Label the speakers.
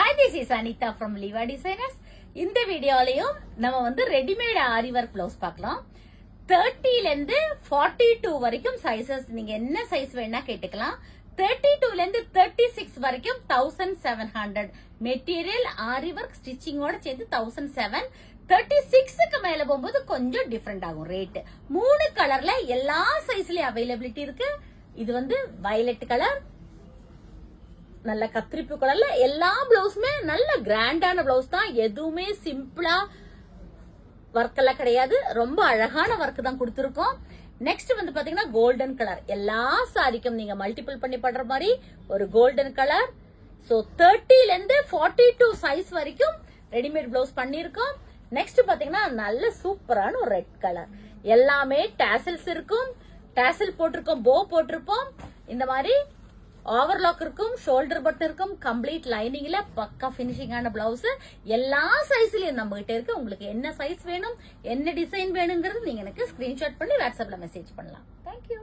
Speaker 1: Hi, this is Anita from Liva Designers. இந்த வீடியோலயும் நம்ம வந்து ரெடிமேட் ஆரி ஒர்க் பிளவுஸ் பார்க்கலாம். 30 ல இருந்து 42 வரைக்கும் சைஸஸ் நீங்க என்ன சைஸ் வேணா கேட்டுக்கலாம். 32 ல இருந்து 36 வரைக்கும் 1700 மெட்டீரியல் ஆரி ஒர்க் ஸ்டிச்சிங்கோட சேர்ந்து 1007. 36க்கு மேல போகும்போது கொஞ்சம் டிஃபரெண்ட் ஆகும் ரேட். 3 கலர்ல எல்லா சைஸ்லயும் அவைலபிலிட்டி இருக்கு. இது வந்து வயலட் கலர், நல்ல கத்திரிப்பு கலர்ல எல்லா பிளவுஸுமே நல்ல கிராண்டான பிளவுஸ் தான். எதுவுமே சிம்பிளா ஒர்க் எல்லாம் கிடையாது, ரொம்ப அழகான ஒர்க் தான் கொடுத்திருக்கோம். நெக்ஸ்ட் வந்து பாத்தீங்கன்னா கோல்டன் கலர், எல்லா சாரிக்கும் நீங்க மல்டிபிள் பண்ணி பண்ற மாதிரி ஒரு கோல்டன் கலர். சோ 30 ல இருந்து 42 சைஸ் வரைக்கும் ரெடிமேட் பிளவுஸ் பண்ணிருக்கோம். நெக்ஸ்ட் பாத்தீங்கன்னா நல்ல சூப்பரான ஒரு ரெட் கலர், எல்லாமே டாசல்ஸ் இருக்கும், டாசல் போட்டிருக்கோம், போ போட்டிருப்போம். இந்த மாதிரி ஓவர்லாக் இருக்கும், ஷோல்டர் பட்டன் இருக்கும், கம்ப்ளீட் லைனிங்ல பக்கா பினிஷிங்கான பிளவுஸ். எல்லா சைஸ்லயும் நம்ம கிட்ட இருக்கு. உங்களுக்கு என்ன சைஸ் வேணும், என்ன டிசைன் வேணுங்கிறது நீங்க எனக்கு ஸ்கிரீன்ஷாட் பண்ணி வாட்ஸ்அப்ல மெசேஜ் பண்ணலாம். தேங்க்யூ.